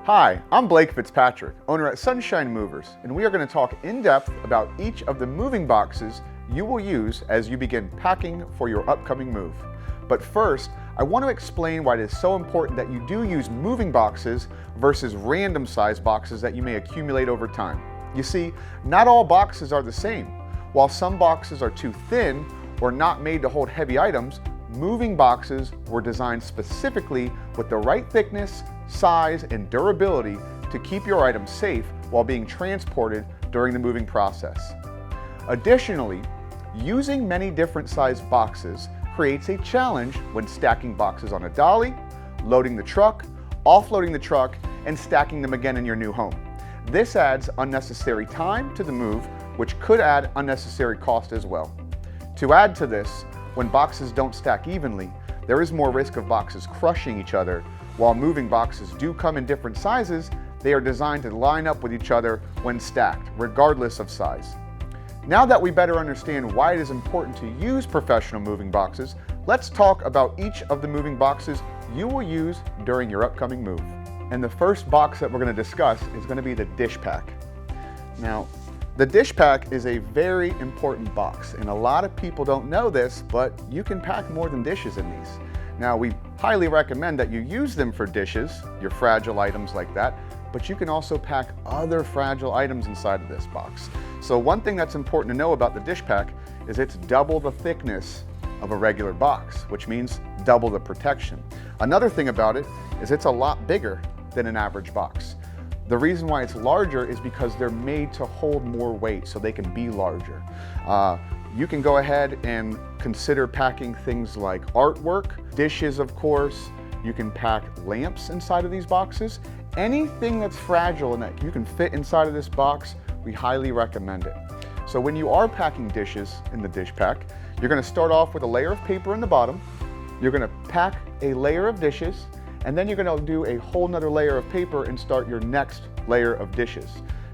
Hi, I'm Blake Fitzpatrick, owner at Sunshine Movers, and we are going to talk in depth about each of the moving boxes you will use as you begin packing for your upcoming move. But first, I want to explain why it is so important that you do use moving boxes versus random size boxes that you may accumulate over time. You see, not all boxes are the same. While some boxes are too thin or not made to hold heavy items, moving boxes were designed specifically with the right thickness, size, and durability to keep your items safe while being transported during the moving process. Additionally, using many different sized boxes creates a challenge when stacking boxes on a dolly, loading the truck, offloading the truck, and stacking them again in your new home. This adds unnecessary time to the move, which could add unnecessary cost as well. To add to this, when boxes don't stack evenly, there is more risk of boxes crushing each other. While moving boxes do come in different sizes, they are designed to line up with each other when stacked, regardless of size. Now that we better understand why it is important to use professional moving boxes, let's talk about each of the moving boxes you will use during your upcoming move. And the first box that we're going to discuss is going to be the dish pack. Now, the dish pack is a very important box, and a lot of people don't know this, but you can pack more than dishes in these. Now, we highly recommend that you use them for dishes, your fragile items like that, but you can also pack other fragile items inside of this box. So one thing that's important to know about the dish pack is it's double the thickness of a regular box, which means double the protection. Another thing about it is it's a lot bigger than an average box. The reason why it's larger is because they're made to hold more weight, so they can be larger. You can go ahead and consider packing things like artwork, dishes of course. You can pack lamps inside of these boxes. Anything that's fragile and that you can fit inside of this box, we highly recommend it. So when you are packing dishes in the dish pack, you're going to start off with a layer of paper in the bottom. You're going to pack a layer of dishes, and then you're going to do a whole nother layer of paper and start your next layer of dishes.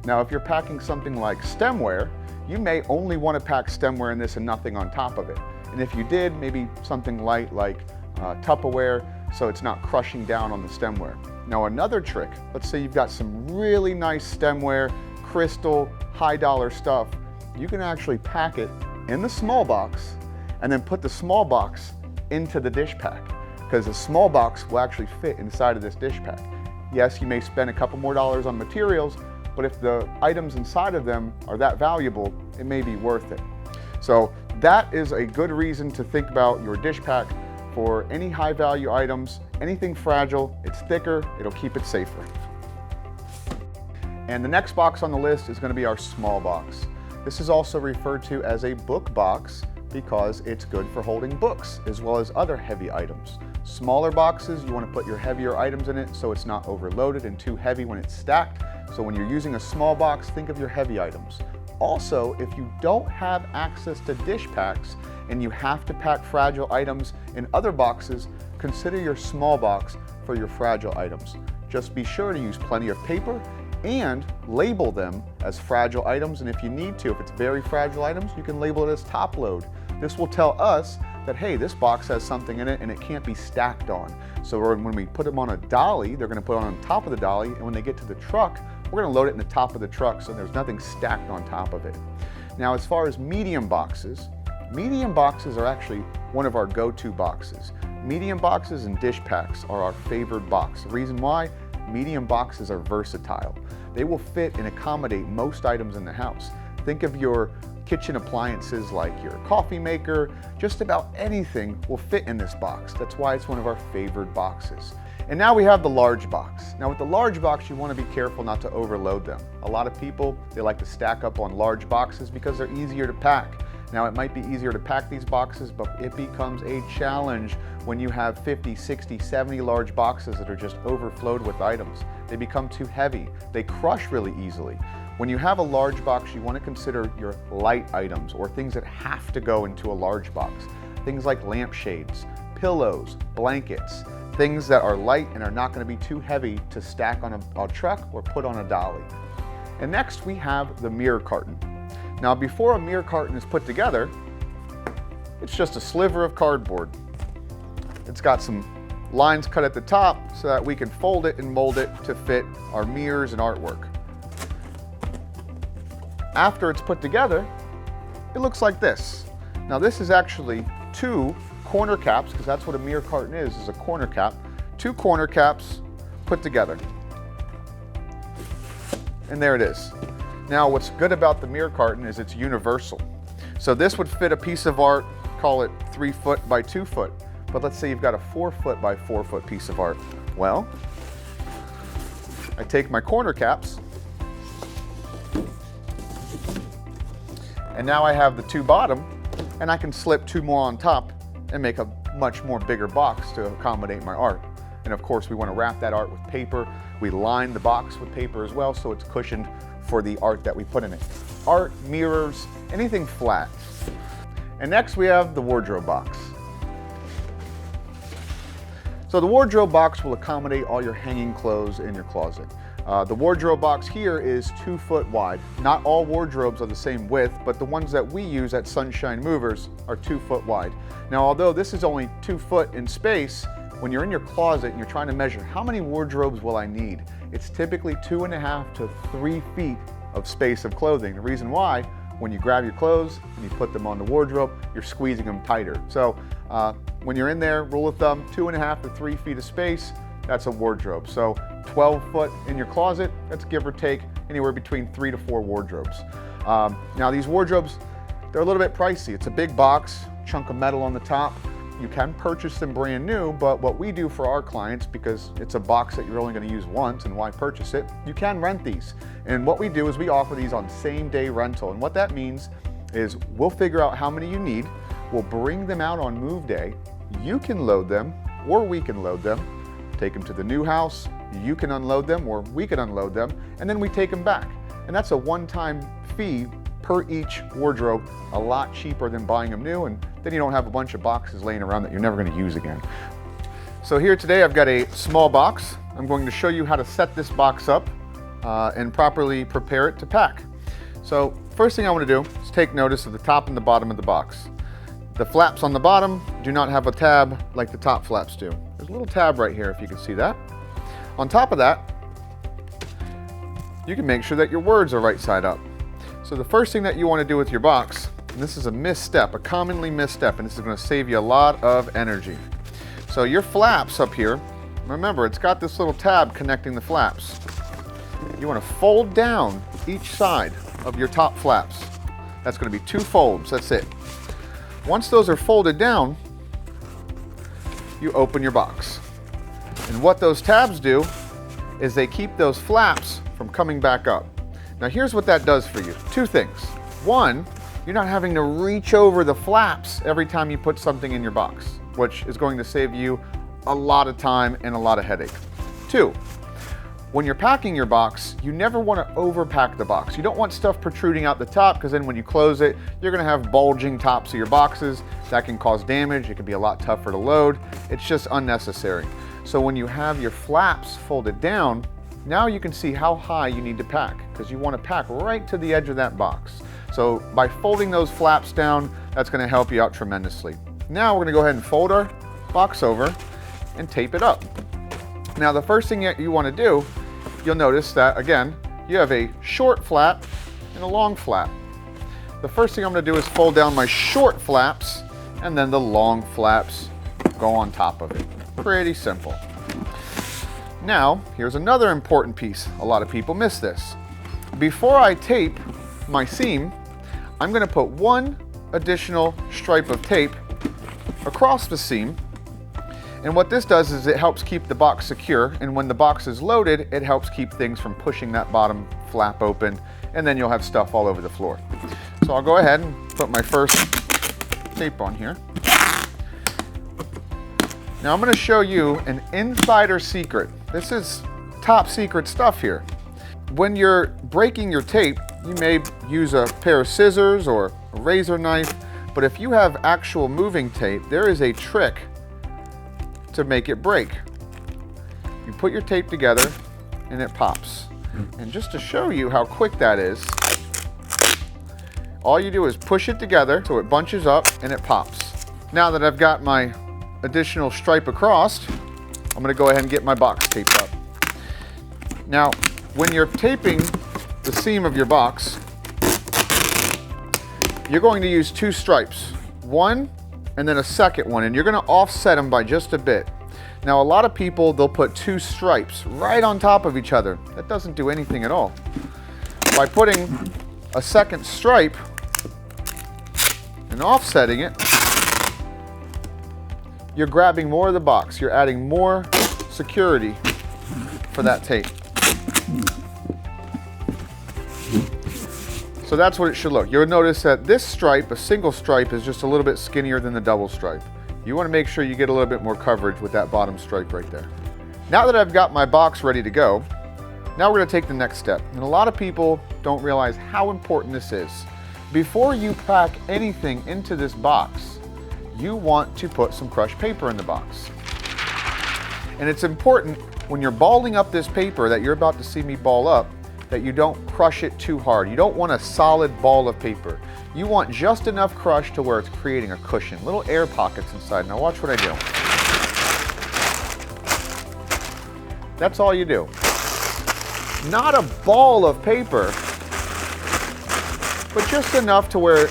Now, if you're packing something like stemware, you may only want to pack stemware in this and nothing on top of it. And if you did, maybe something light like Tupperware, so it's not crushing down on the stemware. Now, another trick, let's say you've got some really nice stemware, crystal, high dollar stuff, you can actually pack it in the small box and then put the small box into the dish pack, because the small box will actually fit inside of this dish pack. Yes, you may spend a couple more dollars on materials, but if the items inside of them are that valuable, it may be worth it. So that is a good reason to think about your dish pack for any high value items. Anything fragile, it's thicker, it'll keep it safer. And the next box on the list is going to be our small box. This is also referred to as a book box because it's good for holding books as well as other heavy items. Smaller boxes, you want to put your heavier items in it so it's not overloaded and too heavy when it's stacked. So when you're using a small box, think of your heavy items. Also, if you don't have access to dish packs and you have to pack fragile items in other boxes, consider your small box for your fragile items. Just be sure to use plenty of paper and label them as fragile items. And if you need to, if it's very fragile items, you can label it as top load. This will tell us that, hey, this box has something in it and it can't be stacked on. So when we put them on a dolly, they're going to put it on top of the dolly, and when they get to the truck, we're going to load it in the top of the truck so there's nothing stacked on top of it. Now, as far as medium boxes are actually one of our go-to boxes. Medium boxes and dish packs are our favorite box. The reason why? Medium boxes are versatile. They will fit and accommodate most items in the house. Think of your kitchen appliances like your coffee maker, just about anything will fit in this box. That's why it's one of our favorite boxes. And now we have the large box. Now with the large box, you want to be careful not to overload them. A lot of people, they like to stack up on large boxes because they're easier to pack. Now it might be easier to pack these boxes, but it becomes a challenge when you have 50, 60, 70 large boxes that are just overflowed with items. They become too heavy. They crush really easily. When you have a large box, you want to consider your light items or things that have to go into a large box. Things like lampshades, pillows, blankets, things that are light and are not going to be too heavy to stack on a truck or put on a dolly. And next we have the mirror carton. Now before a mirror carton is put together, it's just a sliver of cardboard. It's got some lines cut at the top so that we can fold it and mold it to fit our mirrors and artwork. After it's put together, it looks like this. Now this is actually 2 corner caps, because that's what a mirror carton is a corner cap. 2 corner caps put together. And there it is. Now what's good about the mirror carton is it's universal. So this would fit a piece of art, call it 3 foot by 2 foot. But let's say you've got a 4 foot by 4 foot piece of art. Well, I take my corner caps, and now I have the 2 bottom, and I can slip 2 more on top and make a much more bigger box to accommodate my art. And of course, we want to wrap that art with paper. We line the box with paper as well, so it's cushioned for the art that we put in it. Art, mirrors, anything flat. And next we have the wardrobe box. So the wardrobe box will accommodate all your hanging clothes in your closet. The wardrobe box here is 2 foot wide. Not all wardrobes are the same width, but the ones that we use at Sunshine Movers are 2 foot wide. Now, although this is only 2 foot in space, when you're in your closet and you're trying to measure how many wardrobes will I need, it's typically 2.5 to 3 feet of space of clothing. The reason why, when you grab your clothes and you put them on the wardrobe, you're squeezing them tighter. So when you're in there, rule of thumb, 2.5 to 3 feet of space, that's a wardrobe. So 12 foot in your closet, that's give or take anywhere between 3 to 4 wardrobes. Now these wardrobes, they're a little bit pricey. It's a big box, chunk of metal on the top. You can purchase them brand new, but what we do for our clients, because it's a box that you're only going to use once and why purchase it, you can rent these. And what we do is we offer these on same day rental. And what that means is we'll figure out how many you need, we'll bring them out on move day, you can load them or we can load them, take them to the new house, you can unload them or we can unload them, and then we take them back. And that's a one-time fee per each wardrobe, a lot cheaper than buying them new, and then you don't have a bunch of boxes laying around that you're never going to use again. So here today I've got a small box. I'm going to show you how to set this box up and properly prepare it to pack. So first thing I want to do is take notice of the top and the bottom of the box. The flaps on the bottom do not have a tab like the top flaps do. There's a little tab right here if you can see that. On top of that, you can make sure that your words are right side up. So the first thing that you want to do with your box, and this is a misstep, a commonly misstep, and this is going to save you a lot of energy. So your flaps up here, remember it's got this little tab connecting the flaps. You want to fold down each side of your top flaps. That's going to be 2 folds, that's it. Once those are folded down, you open your box. And what those tabs do is they keep those flaps from coming back up. Now here's what that does for you. 2 things. 1, you're not having to reach over the flaps every time you put something in your box, which is going to save you a lot of time and a lot of headache. 2, when you're packing your box, you never want to overpack the box. You don't want stuff protruding out the top, because then when you close it, you're going to have bulging tops of your boxes. That can cause damage. It can be a lot tougher to load. It's just unnecessary. So when you have your flaps folded down, now you can see how high you need to pack, because you want to pack right to the edge of that box. So by folding those flaps down, that's going to help you out tremendously. Now we're going to go ahead and fold our box over and tape it up. Now the first thing that you want to do, you'll notice that again, you have a short flap and a long flap. The first thing I'm going to do is fold down my short flaps, and then the long flaps go on top of it. Pretty simple. Now, here's another important piece. A lot of people miss this. Before I tape my seam, I'm going to put 1 additional stripe of tape across the seam. And what this does is it helps keep the box secure, and when the box is loaded, it helps keep things from pushing that bottom flap open, and then you'll have stuff all over the floor. So I'll go ahead and put my first tape on here. Now I'm going to show you an insider secret. This is top secret stuff here. When you're breaking your tape, you may use a pair of scissors or a razor knife, but if you have actual moving tape, there is a trick to make it break. You put your tape together and it pops. And just to show you how quick that is, all you do is push it together so it bunches up and it pops. Now that I've got my additional stripe across, I'm going to go ahead and get my box taped up. Now, when you're taping the seam of your box, you're going to use 2 stripes. One and then a second one, and you're going to offset them by just a bit. Now, a lot of people, they'll put 2 stripes right on top of each other. That doesn't do anything at all. By putting a second stripe and offsetting it, you're grabbing more of the box. You're adding more security for that tape. So that's what it should look. You'll notice that this stripe, a single stripe, is just a little bit skinnier than the double stripe. You want to make sure you get a little bit more coverage with that bottom stripe right there. Now that I've got my box ready to go, now we're going to take the next step. And a lot of people don't realize how important this is. Before you pack anything into this box, you want to put some crushed paper in the box. And it's important when you're balling up this paper that you're about to see me ball up, that you don't crush it too hard. You don't want a solid ball of paper. You want just enough crush to where it's creating a cushion, little air pockets inside. Now watch what I do. That's all you do. Not a ball of paper, but just enough to where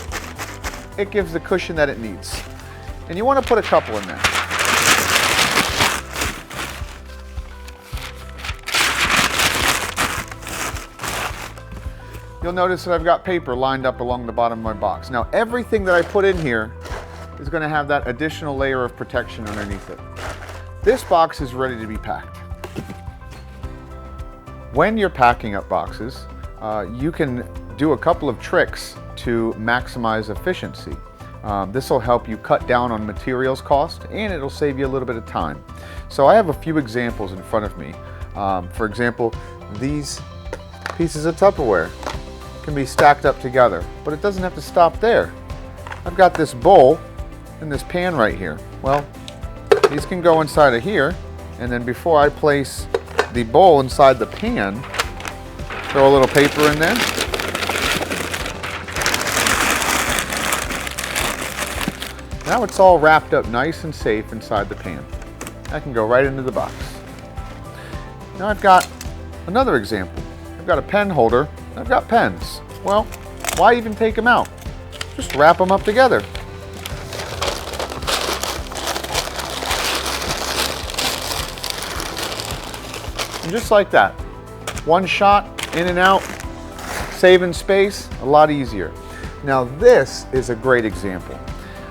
it gives the cushion that it needs. And you want to put a couple in there. You'll notice that I've got paper lined up along the bottom of my box. Now, everything that I put in here is going to have that additional layer of protection underneath it. This box is ready to be packed. When you're packing up boxes, you can do a couple of tricks to maximize efficiency. This will help you cut down on materials cost, and it'll save you a little bit of time. So I have a few examples in front of me. For example, these pieces of Tupperware can be stacked up together, but it doesn't have to stop there. I've got this bowl and this pan right here. Well, these can go inside of here, and then before I place the bowl inside the pan, throw a little paper in there. Now it's all wrapped up nice and safe inside the pan. I can go right into the box. Now I've got another example. I've got a pen holder, and I've got pens. Well, why even take them out? Just wrap them up together. And just like that. One shot, in and out, saving space, a lot easier. Now this is a great example.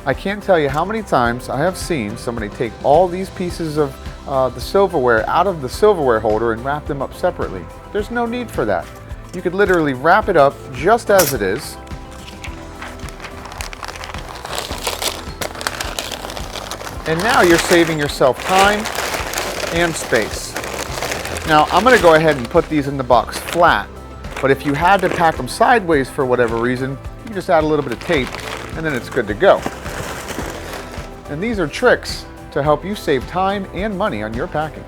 I can't tell you how many times I have seen somebody take all these pieces of the silverware out of the silverware holder and wrap them up separately. There's no need for that. You could literally wrap it up just as it is. And now you're saving yourself time and space. Now I'm going to go ahead and put these in the box flat, but if you had to pack them sideways for whatever reason, you can just add a little bit of tape and then it's good to go. And these are tricks to help you save time and money on your packing.